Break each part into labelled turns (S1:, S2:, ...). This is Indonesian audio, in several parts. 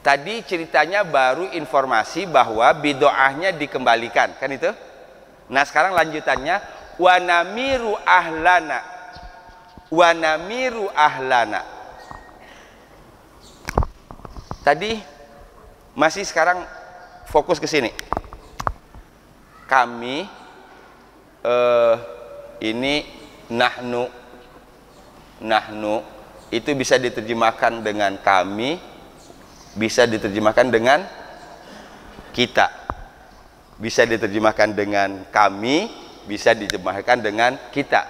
S1: Tadi ceritanya baru informasi bahwa bidoahnya dikembalikan, kan itu? Nah sekarang lanjutannya, wa namiru ahlana, wa namiru ahlana. Tadi masih sekarang fokus ke sini. Kami ini nahnu itu bisa diterjemahkan dengan kami, bisa diterjemahkan dengan kita, bisa diterjemahkan dengan kami, bisa diterjemahkan dengan kita.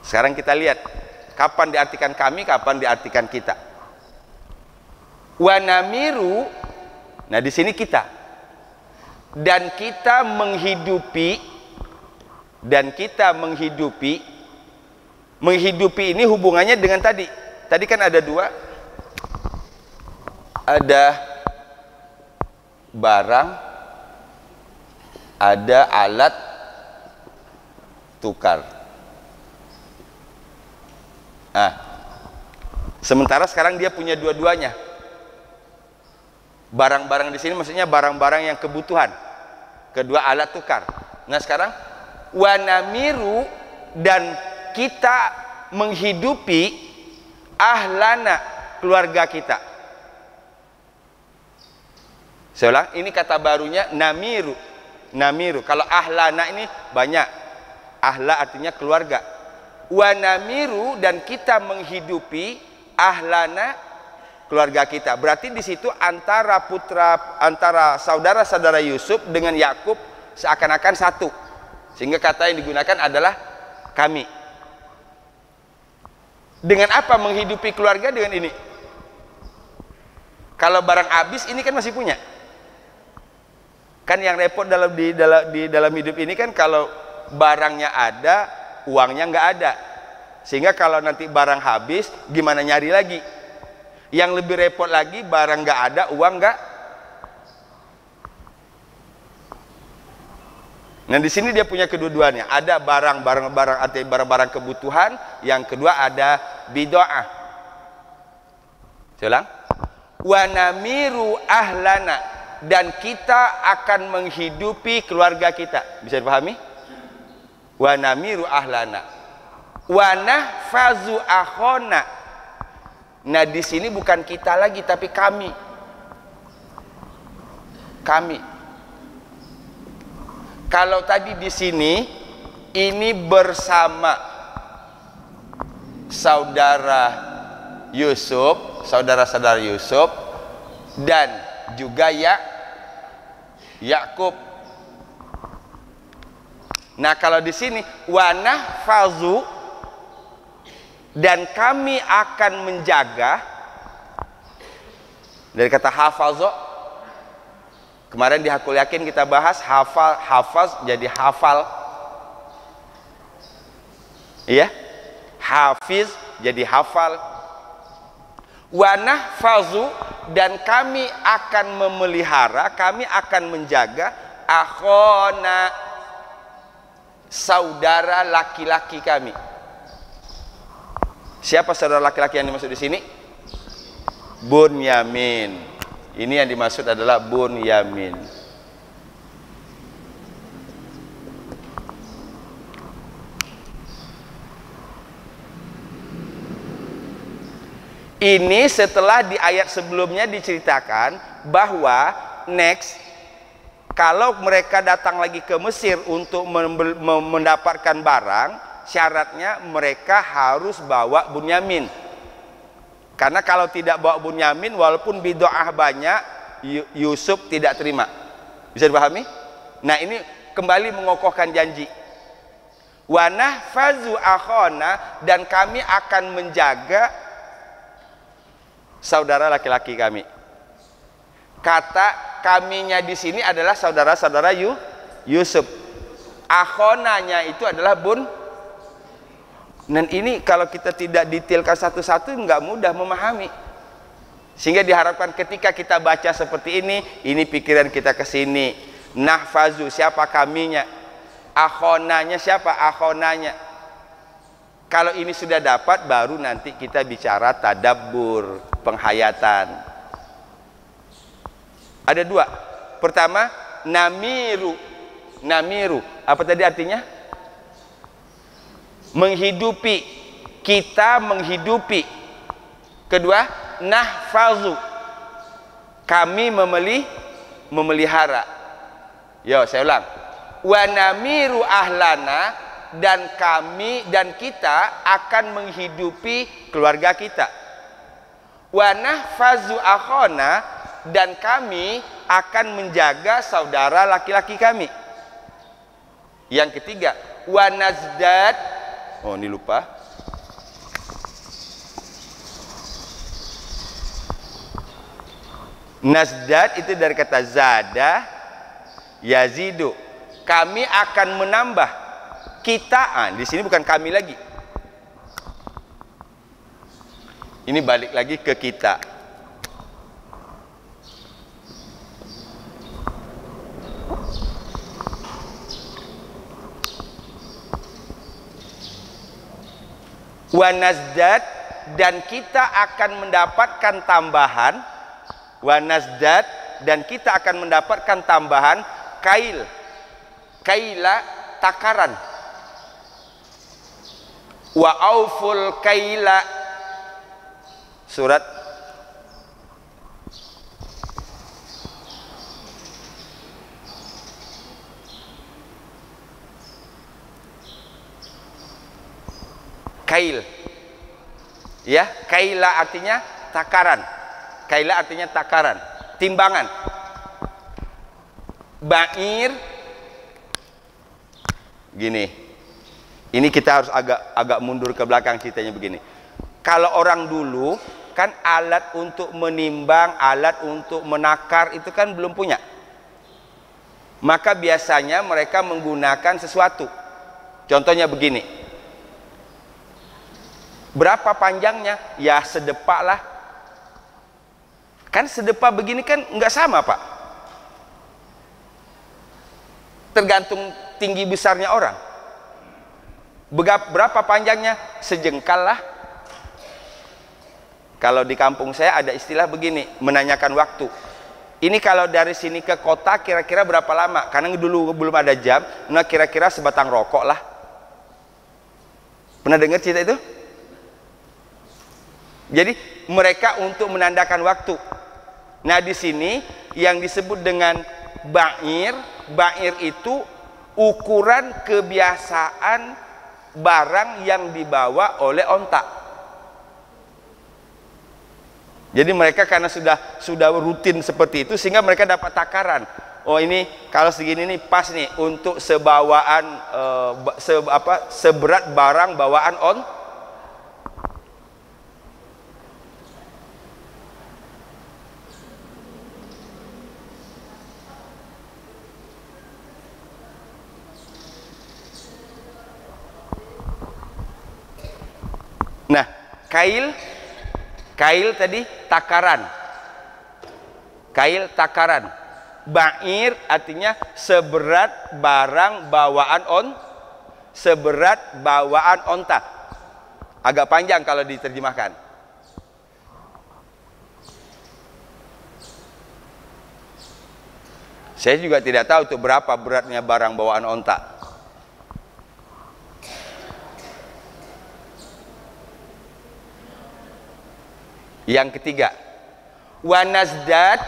S1: Sekarang kita lihat kapan diartikan kami, kapan diartikan kita. Wa namiru, nah di sini kita, dan kita menghidupi, dan kita menghidupi. Menghidupi ini hubungannya dengan tadi. Tadi kan ada dua, ada barang, ada alat tukar. Nah, sementara sekarang dia punya dua-duanya. Barang-barang di sini maksudnya barang-barang yang kebutuhan. Kedua alat tukar. Nah sekarang wa namiru, dan kita menghidupi ahlana, keluarga kita. Saya ulang, ini kata barunya namiru. Namiru. Kalau ahlana ini banyak. Ahla artinya keluarga. Wa namiru, dan kita menghidupi ahlana, keluarga kita. Berarti di situ antara saudara-saudara Yusuf dengan Yakub seakan-akan satu. Sehingga kata yang digunakan adalah kami. Dengan apa menghidupi keluarga? Dengan ini. Kalau barang habis, ini kan masih punya. Kan yang repot di dalam hidup ini kan kalau barangnya ada, uangnya nggak ada. Sehingga kalau nanti barang habis, gimana nyari lagi? Yang lebih repot lagi, barang nggak ada, uang nggak. Nah di sini dia punya kedua-duanya. Ada barang-barang artinya barang-barang kebutuhan. Yang kedua ada bidoah. Saya ulang. Wa namiru ahlana, dan kita akan menghidupi keluarga kita. Bisa dipahami? Wa namiru ahlana. Wa nahfazu akhona. Nah di sini bukan kita lagi, tapi kami. Kami. Kalau tadi di sini ini bersama saudara Yusuf, saudara-saudara Yusuf, dan juga Yakub. Nah kalau di sini wa nahfazu, dan kami akan menjaga, dari kata hafazo. Kemarin di Hakul Yakin kita bahas hafaz jadi hafal. Iya? Hafiz jadi hafal. Wa nahfazu, dan kami akan memelihara, kami akan menjaga akhona, saudara laki-laki kami. Siapa saudara laki-laki yang dimaksud di sini? Bunyamin. Ini yang dimaksud adalah Bunyamin. Ini setelah di ayat sebelumnya diceritakan bahwa next, kalau mereka datang lagi ke Mesir untuk mendapatkan barang, syaratnya mereka harus bawa Bunyamin. Karena kalau tidak bawa Bunyamin, walaupun bidoah banyak, Yusuf tidak terima. Bisa dipahami? Nah ini kembali mengokohkan janji. Wa nahfazu akhona, dan kami akan menjaga saudara laki-laki kami. Kata kaminya di sini adalah saudara-saudara Yusuf. Akhonanya itu adalah Dan ini kalau kita tidak detailkan satu-satu nggak mudah memahami. Sehingga diharapkan ketika kita baca seperti ini pikiran kita ke sini. Nahfazu, siapa kaminya? Akhonanya siapa? Akhonanya. Kalau ini sudah dapat, baru nanti kita bicara tadabbur, penghayatan. Ada dua. Pertama, namiru. Namiru, apa tadi artinya? Menghidupi. Kita menghidupi. Kedua, nahfazu. Kami memelihara. Yo, saya ulang. Wa namiru ahlana, dan kami dan kita akan menghidupi keluarga kita. Wa nahfazu akhona, dan kami akan menjaga saudara laki-laki kami. Yang ketiga, wa nazdad. Oh, ini lupa. Nazdad itu dari kata zada yazidu. Kami akan menambah. Kita, di sini bukan kami lagi. Ini balik lagi ke kita. Wa nazdad, dan kita akan mendapatkan tambahan. Wa nazdad, dan kita akan mendapatkan tambahan kail. Kaila, takaran. Wa auful kaila, surat kail, ya. Kaila artinya takaran. Kaila artinya takaran, timbangan. Ba'ir, gini. Ini kita harus agak mundur ke belakang ceritanya begini. Kalau orang dulu kan alat untuk menimbang, alat untuk menakar itu kan belum punya. Maka biasanya mereka menggunakan sesuatu. Contohnya begini. Berapa panjangnya? Ya sedepak lah. Kan sedepak begini kan nggak sama, Pak. Tergantung tinggi besarnya orang. Berapa panjangnya? Sejengkal lah. Kalau di kampung saya ada istilah begini, menanyakan waktu. Ini kalau dari sini ke kota kira-kira berapa lama? Karena dulu belum ada jam, nah kira-kira sebatang rokok lah. Pernah dengar cerita itu? Jadi mereka untuk menandakan waktu. Nah di sini yang disebut dengan ba'ir, ba'ir itu ukuran kebiasaan barang yang dibawa oleh onta. Jadi mereka karena sudah rutin seperti itu sehingga mereka dapat takaran. Oh ini kalau segini nih pas nih untuk sebawaan seberat barang bawaan Nah, kail tadi takaran. Kail takaran. Ba'ir artinya seberat barang bawaan seberat bawaan onta. Agak panjang kalau diterjemahkan. Saya juga tidak tahu itu berapa beratnya barang bawaan onta. Yang ketiga, wanazdad,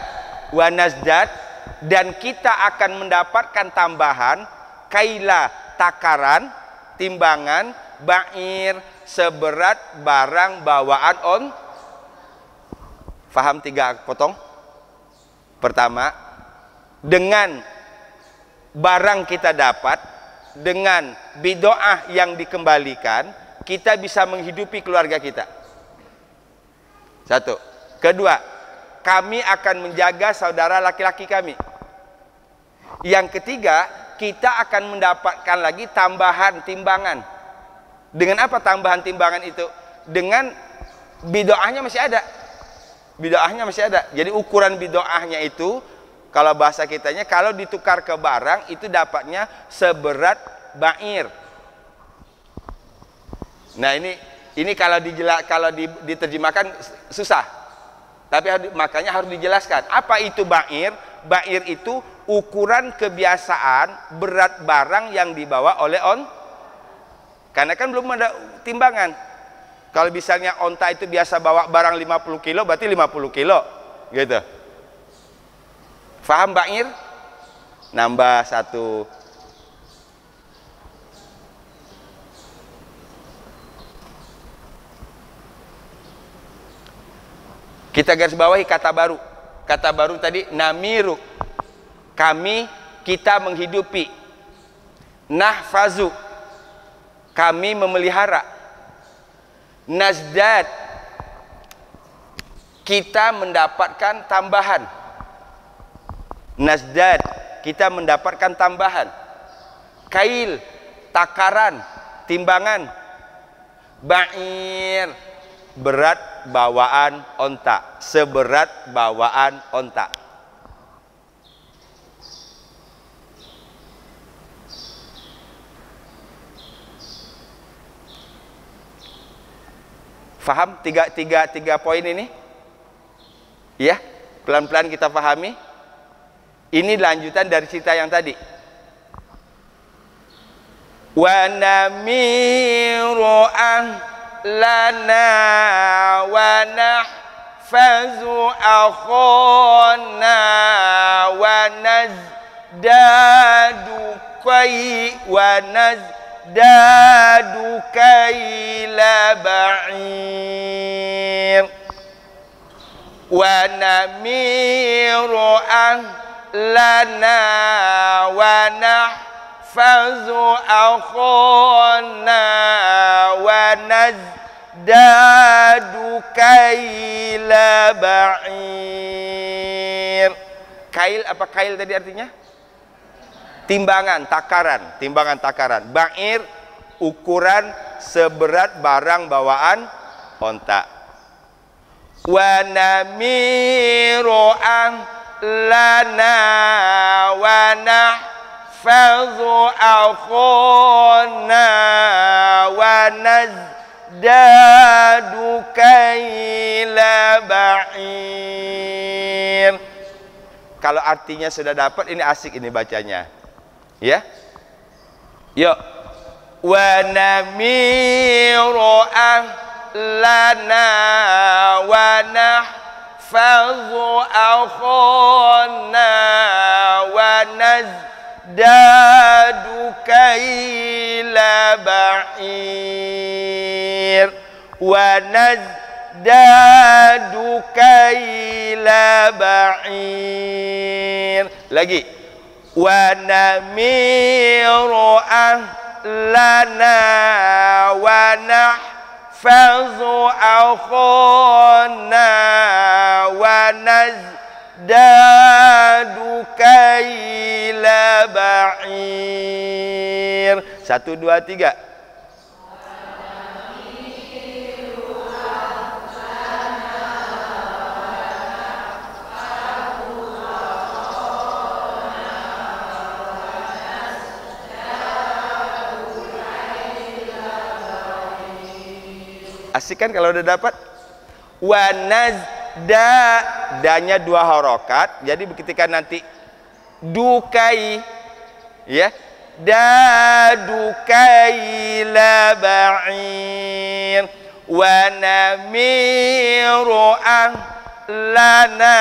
S1: dan kita akan mendapatkan tambahan kaila takaran, timbangan, ba'ir seberat barang bawaan Faham tiga potong? Pertama, dengan barang kita dapat, dengan bidoah yang dikembalikan, kita bisa menghidupi keluarga kita. Satu. Kedua, kami akan menjaga saudara laki-laki kami. Yang ketiga, kita akan mendapatkan lagi tambahan timbangan. Dengan apa tambahan timbangan itu? Dengan bidoahnya masih ada. Bidoahnya masih ada. Jadi ukuran bidoahnya itu, kalau bahasa kitanya, kalau ditukar ke barang, itu dapatnya seberat ba'ir. Nah, ini kalau diterjemahkan susah. Tapi makanya harus dijelaskan. Apa itu ba'ir? Ba'ir itu ukuran kebiasaan berat barang yang dibawa oleh karena kan belum ada timbangan. Kalau misalnya onta itu biasa bawa barang 50 kilo, berarti 50 kilo gitu. Faham ba'ir? Nambah 1. Kita garis bawahi kata baru. Kata baru tadi namiru. Kita menghidupi. Nahfazu. Kami memelihara. Nazdad. Kita mendapatkan tambahan. Nazdad. Kita mendapatkan tambahan. Kail. Takaran. Timbangan. Ba'ir. Berat bawaan onta. Seberat bawaan onta. Faham tiga poin ini? Ya, pelan-pelan kita pahami. Ini lanjutan dari cerita yang tadi. Wa namiru lana wa nahfazu akhana wa nazdadu kaila ba'ir wa namiru lana wa nahfazu akhana wa nazdadu kaila ba'ir. Kail apa kail tadi artinya? Timbangan, takaran. Ba'ir ukuran seberat barang bawaan onta. Wa namiru lana wa nahfazu akhana wa nazdadu kaila ba'ir. Kalau artinya sudah dapat, ini asik ini bacanya. Ya, yuk. Wa namiru lana wa nahfazu akhana wa nazdadu kaila ba'ir wa nazdadu kaila ba'ir. Lagi. Wa namiru lana wa nahfazu akhana wa nazdadu kaila ba'ir. 1, 2, 3. Asik kan kalau udah dapat? Wa nazda, danya 2 harokat. Jadi ketika nanti dukai, ya, dadukai la ba'ir wa namiru lana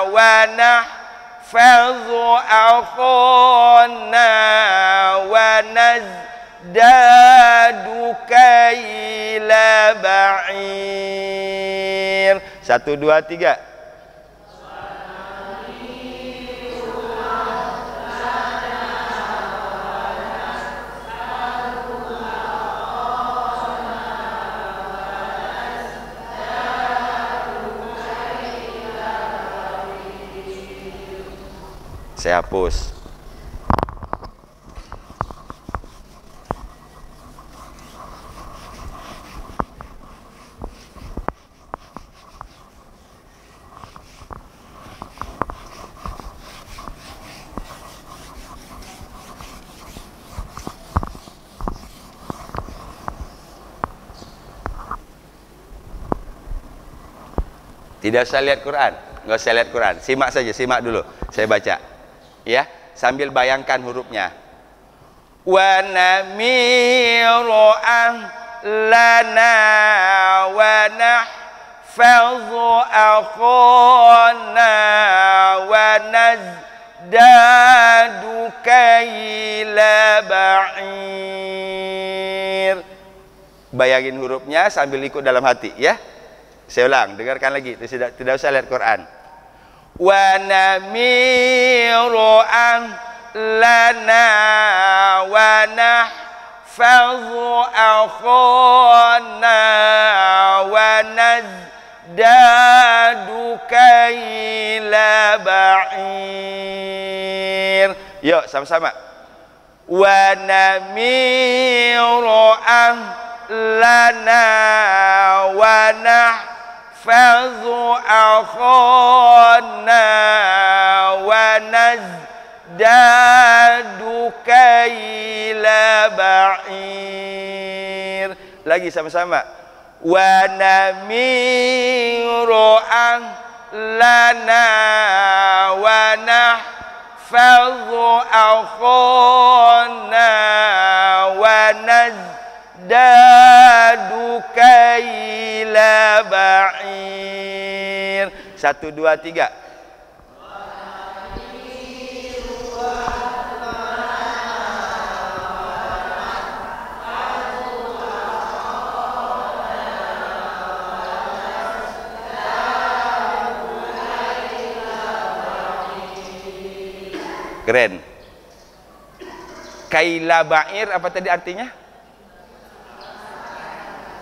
S1: wa nahfazu akhana wa nazdadu kaila ba'ir. 1, 2, 3. Saya hapus. Tidak usah lihat Quran, nggak usah lihat Quran. Simak saja, simak dulu. Saya baca, ya, sambil bayangkan hurufnya. Wa namiru ahlana wa nahfazu akhana wa nazdadu kaila ba'ir. Bayangin hurufnya sambil ikut dalam hati, ya. Saya ulang, dengarkan lagi, tidak usah lihat Quran. Wa namiru ahlana wa nahfazu akhana wa nazdadu kaila ba'ir. Yuk sama-sama. Wa namiru ahlana wa nahfazu akhana wa nazdadu kaila ba'ir. Lagi sama-sama. Wa namiru ahlana wa nahfazu akhana wa nazdadu kaila ba'ir. 1, 2, 3. Keren. Kaila ba'ir apa tadi artinya?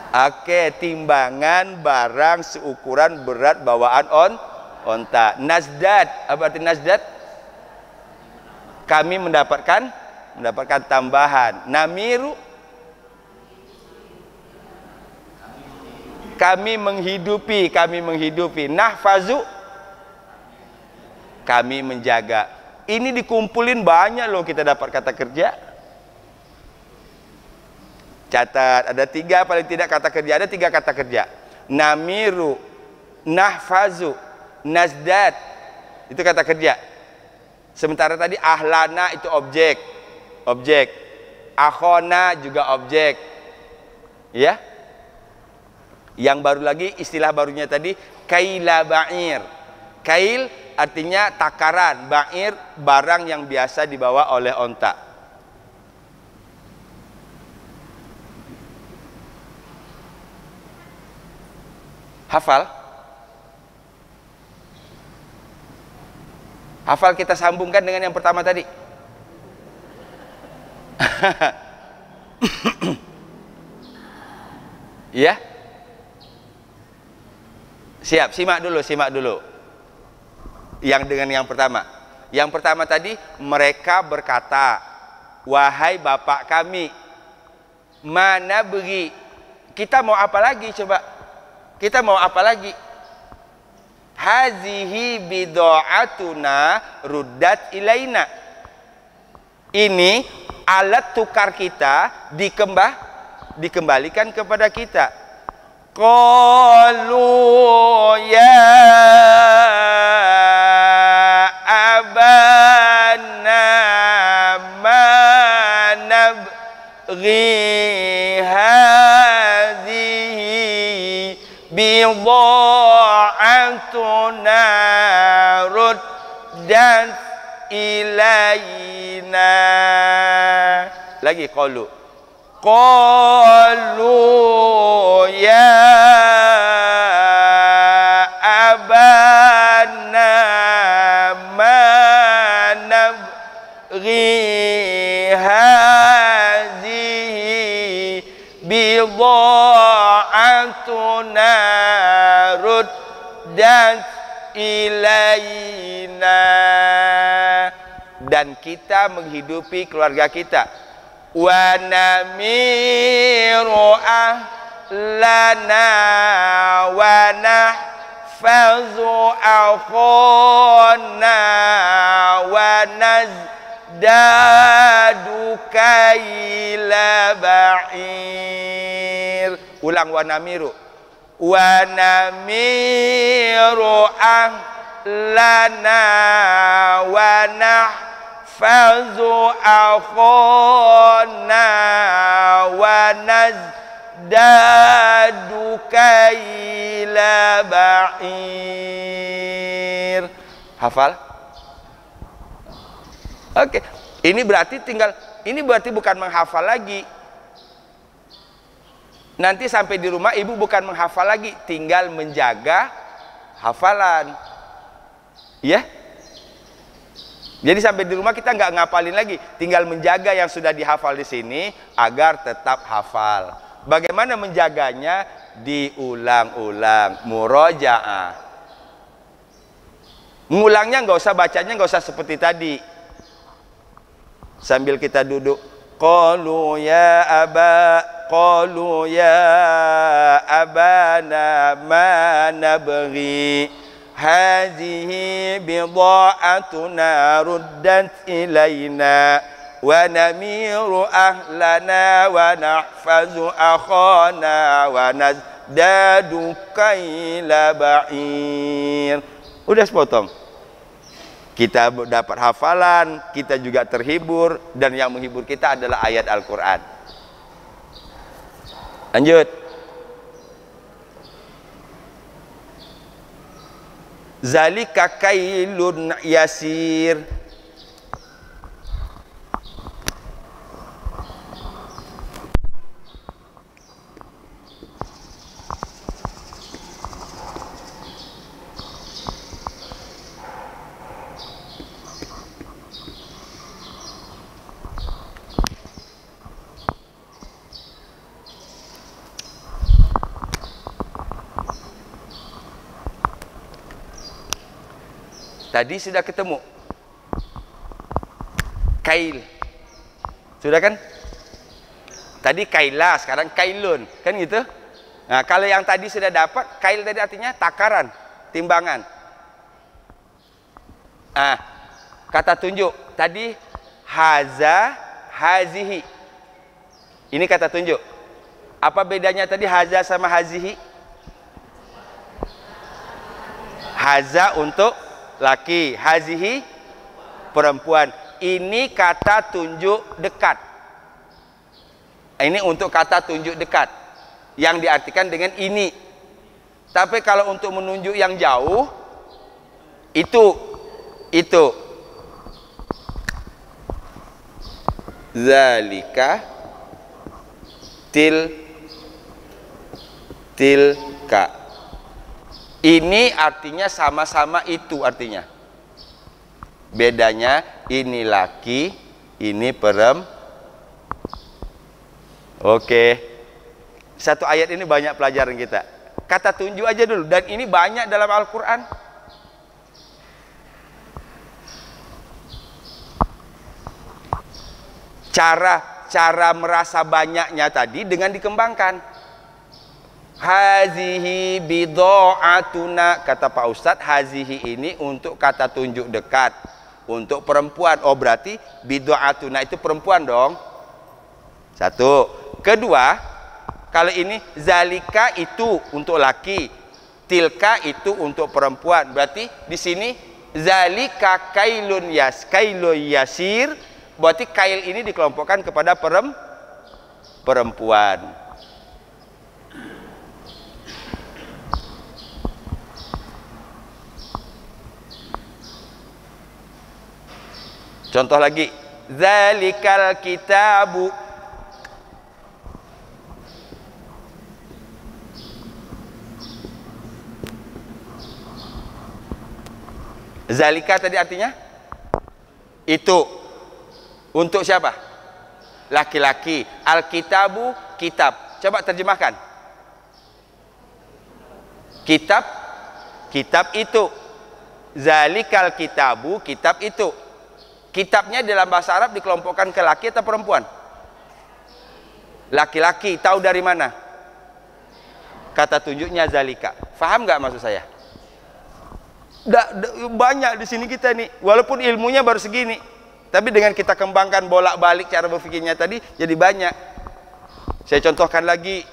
S1: Oke, timbangan barang seukuran berat bawaan onta. Nazdad, apa arti nazdad? Kami mendapatkan tambahan. Namiru, kami menghidupi. Nahfazu, kami menjaga. Ini dikumpulin banyak loh, kita dapat kata kerja. Catat, ada 3 paling tidak kata kerja, ada 3 kata kerja. Namiru, nahfazu, nazdad, itu kata kerja. Sementara tadi ahlana itu objek. Akhona juga objek. Ya. Yang baru lagi, istilah barunya tadi kaila ba'ir. Kail artinya takaran, ba'ir barang yang biasa dibawa oleh onta. Hafal? Hafal, kita sambungkan dengan yang pertama tadi. Ya? Siap, simak dulu. Yang dengan yang pertama. Yang pertama tadi, mereka berkata, wahai bapak kami, mana beri? Kita mau apa lagi coba? Kita mau apa lagi? Hazihi bid'atuna ruddat ilaina. Ini alat tukar kita dikembalikan kepada kita. Qalu ya abana ma nabghi hadhihi bid'atuna ruddat ilaina. Lagi qalu ya abana ma nabghi hadhihi bid'atuna ruddat ilaina. Dan kita menghidupi keluarga kita. Wa namiru ahlana wa nahfazu akhana wa nazdadu kaila ba'ir. Ulang, wa namiru. wa namiru ahlana wa nahfazu akhana wa nazdadu kaila ba'ir. Hafal? Oke. Ini berarti bukan menghafal lagi. Nanti sampai di rumah ibu bukan menghafal lagi, tinggal menjaga hafalan. Ya? Jadi sampai di rumah kita nggak ngapalin lagi, tinggal menjaga yang sudah dihafal di sini agar tetap hafal. Bagaimana menjaganya? Diulang-ulang, murojaah. Ngulangnya nggak usah, bacanya nggak usah seperti tadi. Sambil kita duduk, qalu ya abana ma nabghi hadhihi bidha'atuna ruddat ilaina wa namiru ahlana wa nahfazu akhana wa nazdadu kaila ba'ir. Udah sepotong. Kita dapat hafalan, kita juga terhibur, dan yang menghibur kita adalah ayat Al-Quran. Lanjut. Zalika kailun yasir. Tadi sudah ketemu kail, sudah kan? Tadi kaila, sekarang kailun, kan gitu? Nah, kalau yang tadi sudah dapat, kail tadi artinya takaran, timbangan. Ah, kata tunjuk tadi haza, hazihi. Ini kata tunjuk. Apa bedanya tadi haza sama hazihi? Haza untuk laki, hazihi perempuan. Ini kata tunjuk dekat. Ini untuk kata tunjuk dekat yang diartikan dengan ini. Tapi kalau untuk menunjuk yang jauh, itu zalika tilka. Ini artinya sama-sama itu artinya. Bedanya ini laki, ini perempuan. Oke. Satu ayat ini banyak pelajaran kita. Kata tunjuk aja dulu, dan ini banyak dalam Al-Quran. Cara merasa banyaknya tadi dengan dikembangkan. Hazihi bidha'atuna, kata Pak Ustadz, hazihi ini untuk kata tunjuk dekat, untuk perempuan. Oh, berarti bidha'atuna itu perempuan dong. Satu. Kedua, kalau ini zalika itu untuk laki, tilka itu untuk perempuan. Berarti di sini zalika kailun yasir, berarti kail ini dikelompokkan kepada perempuan. Contoh lagi, zalikal kitabu. Zalika tadi artinya itu. Untuk siapa? Laki-laki. Al-kitabu, kitab. Coba terjemahkan. Kitab itu. Zalikal kitabu, kitab itu. Kitabnya dalam bahasa Arab dikelompokkan ke laki atau perempuan? Laki-laki. Tahu dari mana? Kata tunjuknya zalika. Faham nggak maksud saya? Banyak di sini kita nih, walaupun ilmunya baru segini, tapi dengan kita kembangkan bolak-balik cara berpikirnya tadi, jadi banyak. Saya contohkan lagi.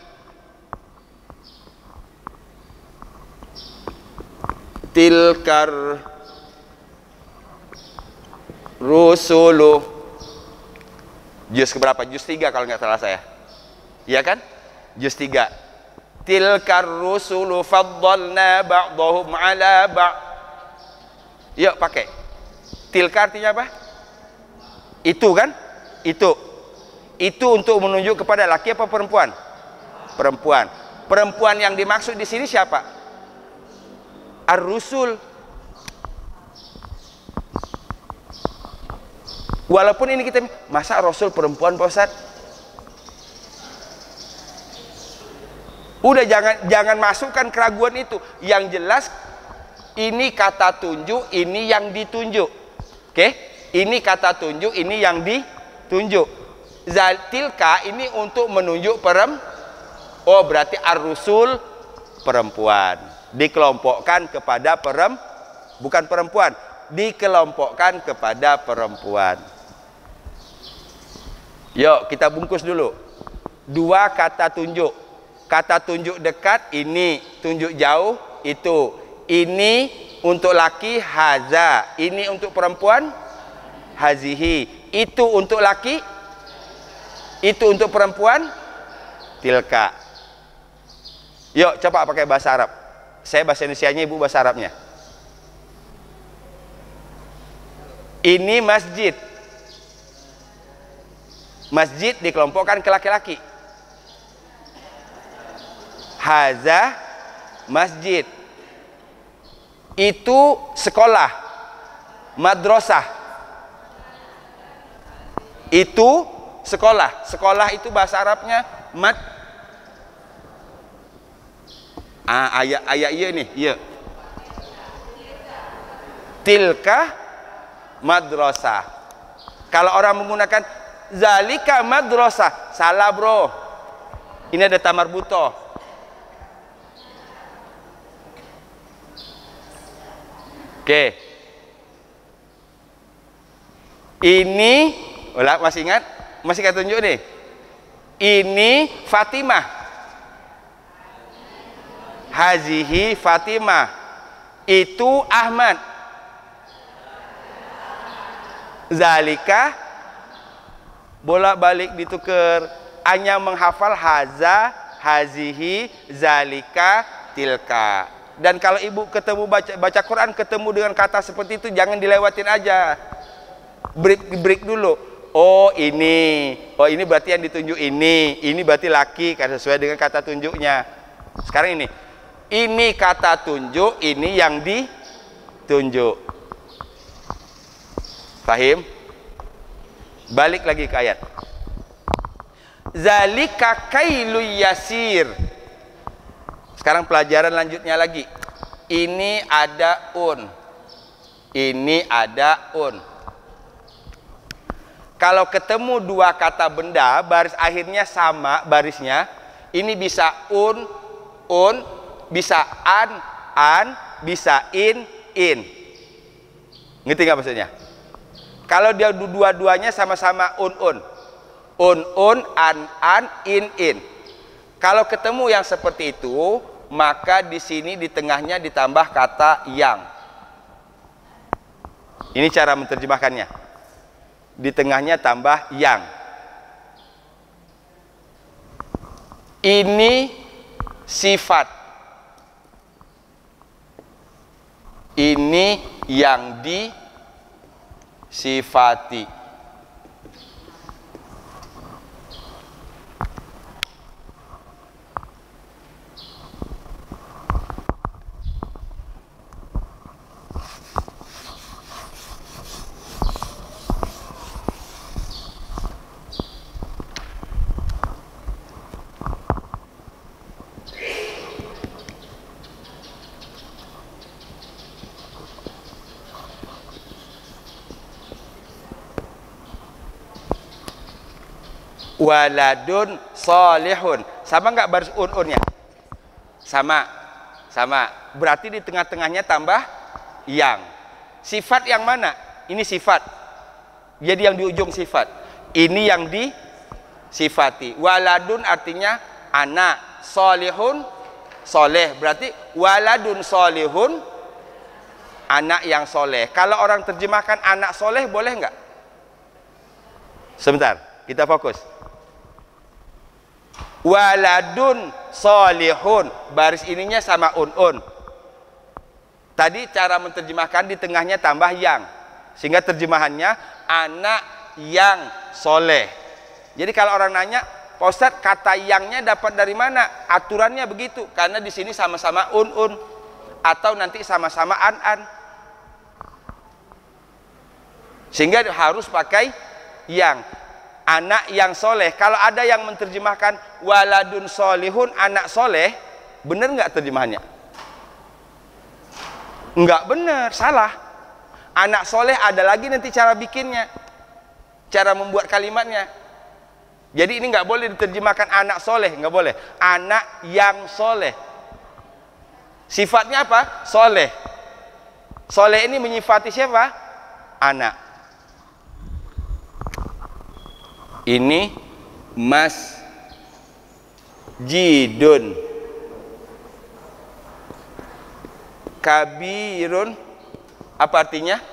S1: tilkar rusulu. Juz keberapa? Juz 3 kalau nggak salah saya. Iya kan? Juz 3. Tilkar rusulu faddalna ba'dahum ala ba'. Yuk pakai. Tilka artinya apa? Itu kan? Itu. Itu untuk menunjuk kepada laki apa perempuan? Perempuan. Perempuan yang dimaksud di sini siapa? Ar-rusul. Walaupun ini kita, masa Rasul perempuan Pak Ustaz? Udah jangan masukkan keraguan itu. Yang jelas ini kata tunjuk, ini yang ditunjuk. Oke? Ini kata tunjuk, ini yang ditunjuk. Tilka ini untuk menunjuk oh berarti ar-rusul perempuan. Dikelompokkan kepada bukan perempuan, dikelompokkan kepada perempuan. Yuk kita bungkus dulu. Dua kata tunjuk. Kata tunjuk dekat ini, tunjuk jauh itu. Ini untuk laki haza, ini untuk perempuan hazihi. Itu untuk laki, itu untuk perempuan tilka. Yuk coba pakai bahasa Arab. Saya bahasa Indonesianya, ibu bahasa Arabnya. Ini masjid. Masjid dikelompokkan ke laki-laki. Haza masjid. Itu sekolah, madrasah. Itu sekolah. Sekolah itu bahasa Arabnya ayat iya nih, iya. Tilka madrasah. Kalau orang menggunakan zalika madrasah, salah bro. Ini ada tamar butoh. Oke. Ini, masih ingat? Masih kata tunjuk nih. Ini Fatimah. Hazihi Fatimah. Itu Ahmad. Zalika bolak-balik ditukar. Hanya menghafal haza, hazihi, zalika, tilka. Dan kalau ibu ketemu baca Quran ketemu dengan kata seperti itu, jangan dilewatin aja. Break dulu. Oh ini berarti yang ditunjuk ini berarti laki, karena sesuai dengan kata tunjuknya. Sekarang ini kata tunjuk, ini yang ditunjuk. Fahim? Balik lagi ke ayat. Zalika kailu yasir. Sekarang pelajaran lanjutnya lagi. Ini ada un. Ini ada un. Kalau ketemu dua kata benda, baris akhirnya sama barisnya. Ini bisa un, bisa an, bisa in. Ngerti nggak maksudnya? Kalau dia dua-duanya sama-sama un, an, in. Kalau ketemu yang seperti itu, maka di sini di tengahnya ditambah kata yang. Ini cara menerjemahkannya. Di tengahnya tambah yang. Ini sifat. Ini yang disifati. Waladun solihun. Sama nggak baris un-unnya? Sama. Berarti di tengah-tengahnya tambah yang. Sifat yang mana? Ini sifat. Jadi yang di ujung sifat. Ini yang disifati. Waladun artinya anak. Solihun, soleh. Berarti waladun solihun Anak yang soleh. Kalau orang terjemahkan anak soleh boleh nggak? Sebentar, kita fokus. Waladun solihun, baris ininya sama un. Tadi cara menerjemahkan di tengahnya tambah yang, sehingga terjemahannya anak yang soleh. Jadi kalau orang nanya, Pak Ustadz, kata yangnya dapat dari mana? Aturannya begitu, karena di sini sama-sama un atau nanti sama-sama an, sehingga harus pakai yang. Anak yang soleh. Kalau ada yang menerjemahkan waladun solihun, anak soleh, benar nggak terjemahannya? Nggak benar, salah. Anak soleh ada lagi nanti cara bikinnya, cara membuat kalimatnya. Jadi ini nggak boleh diterjemahkan anak soleh, nggak boleh. Anak yang soleh. Sifatnya apa? Soleh. Soleh ini menyifati siapa? Anak. Ini masjidun kabirun, apa artinya?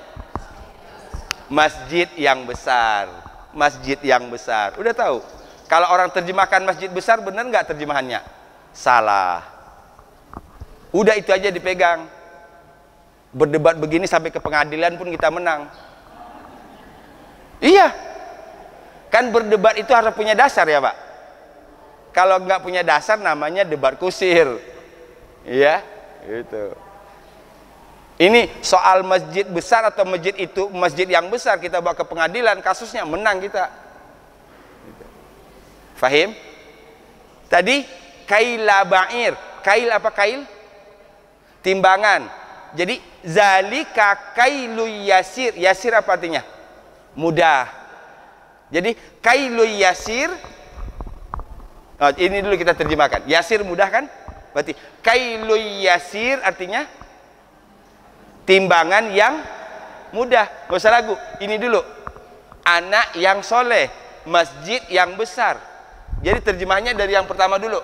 S1: Masjid yang besar. Masjid yang besar. Udah tahu? Kalau orang terjemahkan masjid besar, benar nggak terjemahannya? Salah. Udah itu aja dipegang. Berdebat begini sampai ke pengadilan pun kita menang. Iya. Kan berdebat itu harus punya dasar ya Pak. Kalau nggak punya dasar namanya debat kusir. Iya, itu. Ini soal masjid besar atau masjid itu masjid yang besar, kita bawa ke pengadilan, kasusnya menang kita. Fahim? Tadi kaila ba'ir. Kail apa kail? Timbangan. Jadi zalika kailu yasir. Yasir apa artinya? Mudah. Jadi kailu yasir, ini dulu kita terjemahkan. Yasir mudah kan? Berarti kailu yasir artinya timbangan yang mudah. Gak usah ragu. Ini dulu, anak yang soleh, masjid yang besar. Jadi terjemahnya dari yang pertama dulu.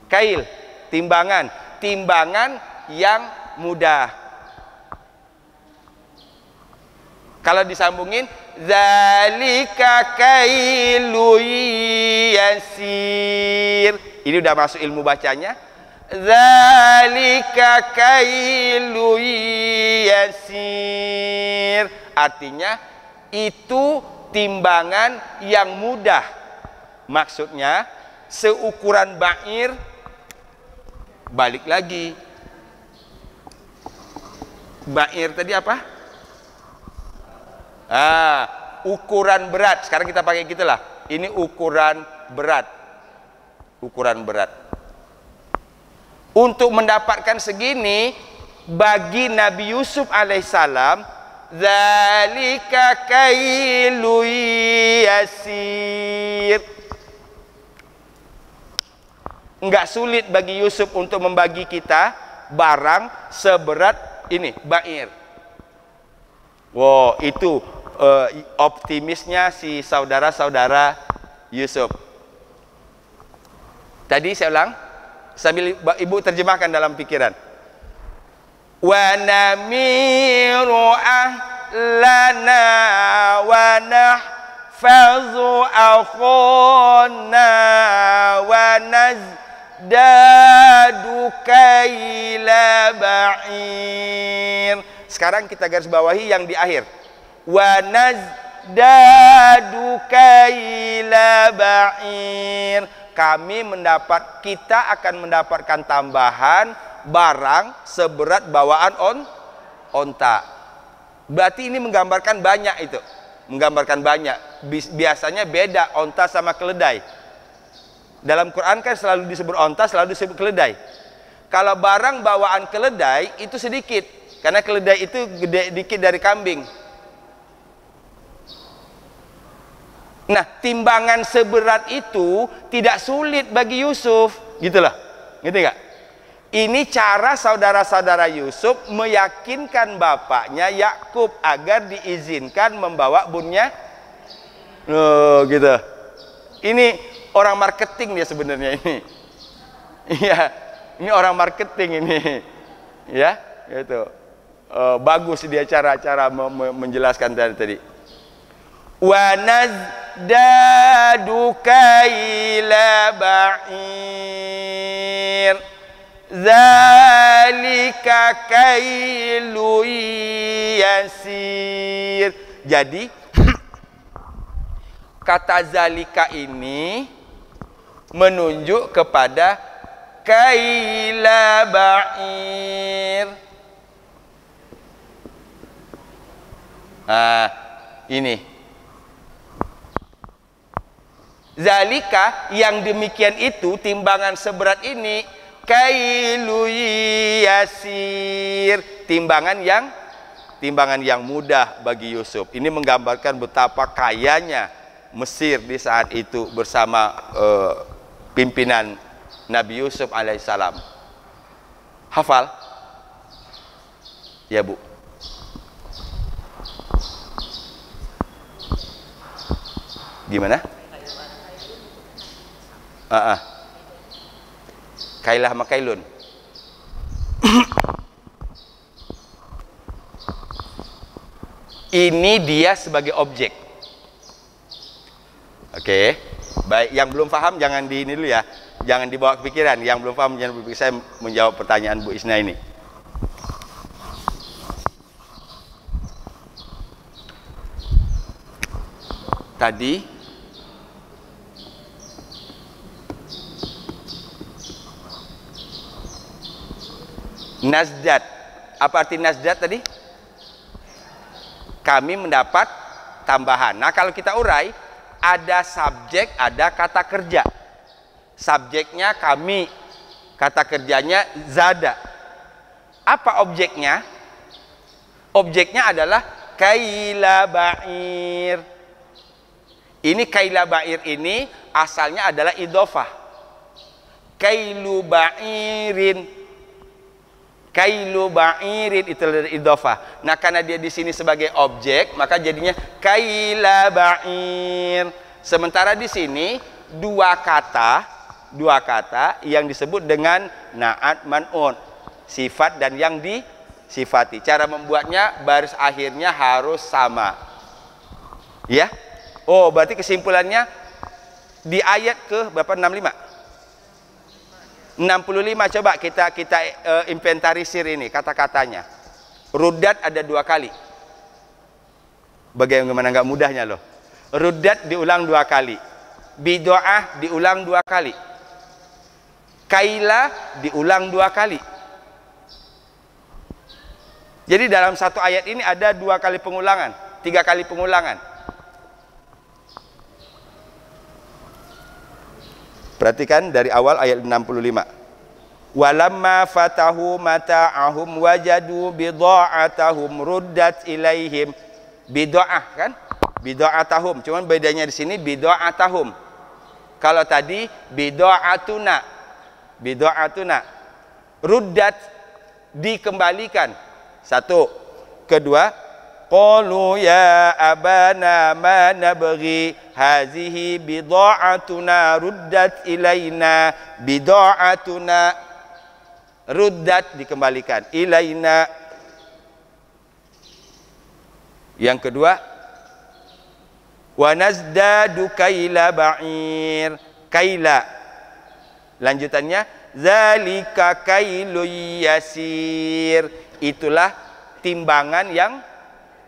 S1: Kail, timbangan, timbangan yang mudah. Kalau disambungin, zalika kailu yasir. Ini udah masuk ilmu bacanya. Zalika kailu yasir. Artinya itu timbangan yang mudah. Maksudnya seukuran ba'ir. Balik lagi. Ba'ir tadi apa? Ukuran berat. Sekarang kita pakai gitulah. Ini ukuran berat. Ukuran berat. Untuk mendapatkan segini, bagi Nabi Yusuf alaihissalam, zalika kailu yasir. Enggak sulit bagi Yusuf untuk membagi kita barang seberat ini, ba'ir. Wow, itu optimisnya si saudara-saudara Yusuf. Tadi saya ulang sambil ibu terjemahkan dalam pikiran. Wa namiru ahlana wa nahfazu akhana wa nazdadu kaila ba'ir. Sekarang kita garis bawahi yang di akhir. Wa nazdadu kaila ba'ir. Kita akan mendapatkan tambahan barang seberat bawaan onta. Berarti ini menggambarkan banyak itu. Menggambarkan banyak. Biasanya beda onta sama keledai. Dalam Quran kan selalu disebut onta, selalu disebut keledai. Kalau barang bawaan keledai itu sedikit. Karena keledai itu gede dikit dari kambing. Nah, timbangan seberat itu tidak sulit bagi Yusuf, gitulah, gitu nggak? Ini cara saudara-saudara Yusuf meyakinkan bapaknya Yakub agar diizinkan membawa bunnya. Oh, gitu. Ini orang marketing dia sebenarnya ini. Iya, ini orang marketing ini, ya, gitu. bagus dia cara-cara menjelaskan tadi. Wa nazdadu kaila ba'ir zalika kailu yasir. Jadi kata zalika ini menunjuk kepada kaila ba'ir. Ini zalika yang demikian itu, timbangan seberat ini, kailu yasir, timbangan yang mudah bagi Yusuf. Ini menggambarkan betapa kayanya Mesir di saat itu bersama pimpinan Nabi Yusuf alaihissalam. Hafal? Ya Bu. Gimana? Kailah makailun. Ini dia sebagai objek. Oke. Baik, yang belum paham jangan di ini dulu ya. Jangan dibawa kepikiran. Yang belum paham jangan berpikir. Saya menjawab pertanyaan Bu Isna ini. Tadi Nazdat. Apa arti nazdat tadi? Kami mendapat tambahan. Nah, kalau kita urai, ada subjek, ada kata kerja. Subjeknya kami, kata kerjanya zada. Apa objeknya? Objeknya adalah kaila ba'ir. Ini kaila ba'ir ini asalnya adalah idhofah. Kailu ba'irin. Kailu ba'irin itu dari idhofah. Nah, karena dia di sini sebagai objek, maka jadinya kaila ba'ir. Sementara di sini dua kata yang disebut dengan na'at man'un, sifat dan yang disifati. Cara membuatnya baris akhirnya harus sama. Ya? Oh, berarti kesimpulannya di ayat ke berapa? 65 coba kita inventarisir ini kata-katanya. Ruddat ada 2 kali. Bagaimana nggak mudahnya loh. Ruddat diulang 2 kali. Bid'ah diulang 2 kali. Kaila diulang 2 kali. Jadi dalam satu ayat ini ada 2 kali pengulangan, 3 kali pengulangan. Perhatikan dari awal ayat 65. Walamma fatahu mata'ahum wajadu bidha'atahum ruddat ilaihim. Bid'ah kan? Bid'atahum. Cuman bedanya di sini bid'atahum. Kalau tadi bid'atuna. Bid'atuna. Ruddat dikembalikan. 1. Kedua, qalu ya abana ma nabghi hazihi bid'atuna ruddat ilaina. Bid'atuna ruddat dikembalikan ilaina. Yang kedua, wa nazdadu kaila ba'ir. Kaila lanjutannya zalika kailu yasir. Itulah timbangan yang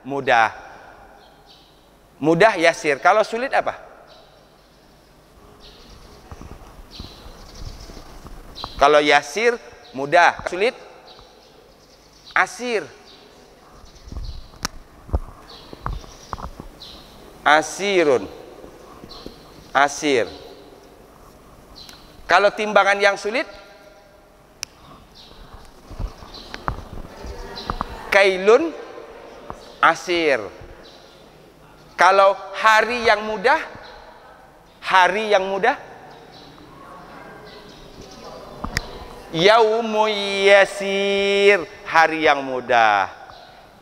S1: mudah. Mudah yasir. Kalau sulit apa? Kalau yasir mudah, sulit asir. Asirun. Asir. Kalau timbangan yang sulit kailun asir. Kalau hari yang mudah, yaumu yasir, hari yang mudah.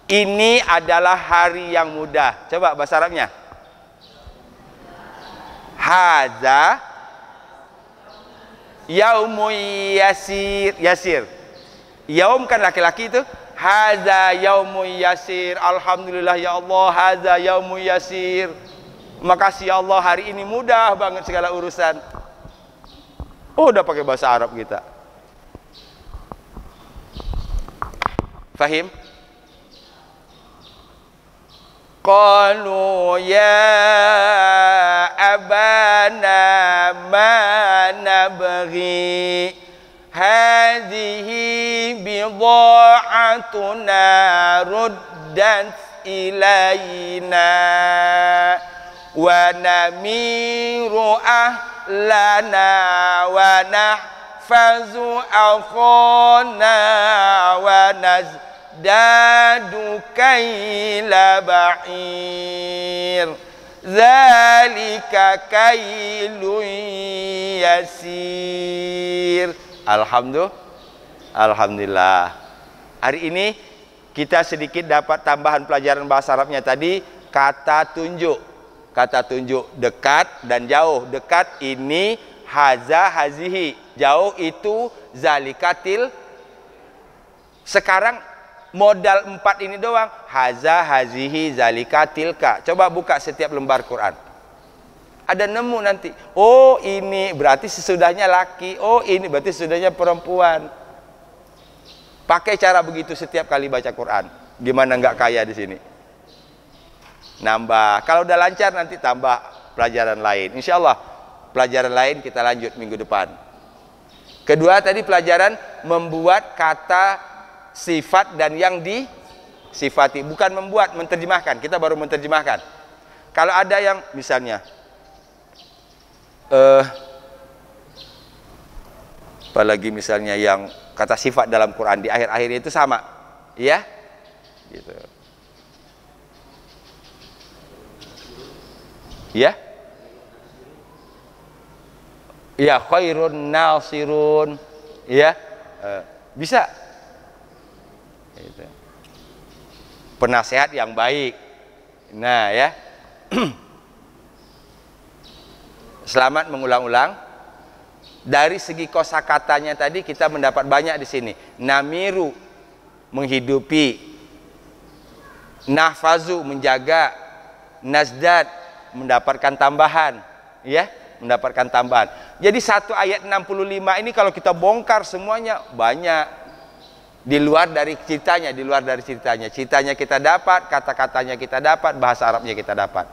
S1: Ini adalah hari yang mudah. Coba bahasa Arabnya. Hadza yaumu yasir. Yasir. Yaum kan laki-laki itu. Hadza yaumun yasir. Alhamdulillah ya Allah, hadza yaumun yasir. Makasih ya Allah, hari ini mudah banget segala urusan. Oh, udah pakai bahasa Arab kita. Fahim? Qalu ya abana ma nabghi hadhihi bidha'atuna ruddat ilayna wa namiru ahlana wa nahfazu akhana wa nazdadu kaila ba'ir zalika kailun yasir. Alhamdulillah. Hari ini kita sedikit dapat tambahan pelajaran bahasa Arabnya tadi, kata tunjuk. Kata tunjuk dekat dan jauh. Dekat ini haza hazihi, jauh itu zalikatil. Sekarang modal 4 ini doang, haza hazihi zalikatilka. Coba buka setiap lembar Quran, ada nemu nanti, oh ini berarti sesudahnya laki, oh ini berarti sesudahnya perempuan. Pakai cara begitu setiap kali baca Quran. Gimana nggak kaya di sini? Nambah. Kalau udah lancar nanti tambah pelajaran lain. Insya Allah pelajaran lain kita lanjut minggu depan. Kedua tadi pelajaran membuat kata sifat dan yang disifati. Bukan membuat, menterjemahkan. Kita baru menterjemahkan. Kalau ada yang misalnya apalagi misalnya yang kata sifat dalam Quran di akhir-akhir itu sama, ya, gitu. Ya, ya khairun nasirun, ya, bisa. Gitu. Penasehat yang baik. Nah, ya. Selamat mengulang-ulang. Dari segi kosakatanya tadi kita mendapat banyak di sini. Namiru, menghidupi. Nahfazu, menjaga. Nazdad, mendapatkan tambahan, ya, mendapatkan tambahan. Jadi satu ayat 65 ini kalau kita bongkar semuanya banyak. Di luar dari ceritanya, ceritanya kita dapat, kata-katanya kita dapat, bahasa Arabnya kita dapat.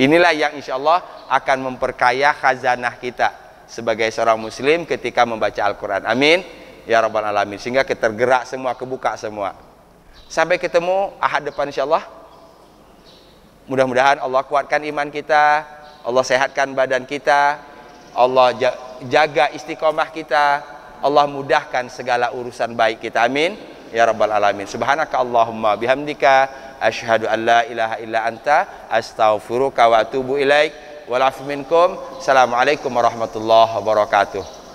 S1: Inilah yang insya Allah akan memperkaya khazanah kita sebagai seorang muslim ketika membaca Al-Quran. Amin ya rabbal alamin. Sehingga kita tergerak semua, kebuka semua. Sampai ketemu ahad depan insya Allah. Mudah-mudahan Allah kuatkan iman kita, Allah sehatkan badan kita, Allah jaga istiqomah kita, Allah mudahkan segala urusan baik kita. Amin ya rabbal alamin. Subhanaka Allahumma bihamdika asyhadu an la ilaha illa anta astaghfiruka wa atubu ilaik. Wal afu minkum. Assalamualaikum warahmatullahi wabarakatuh.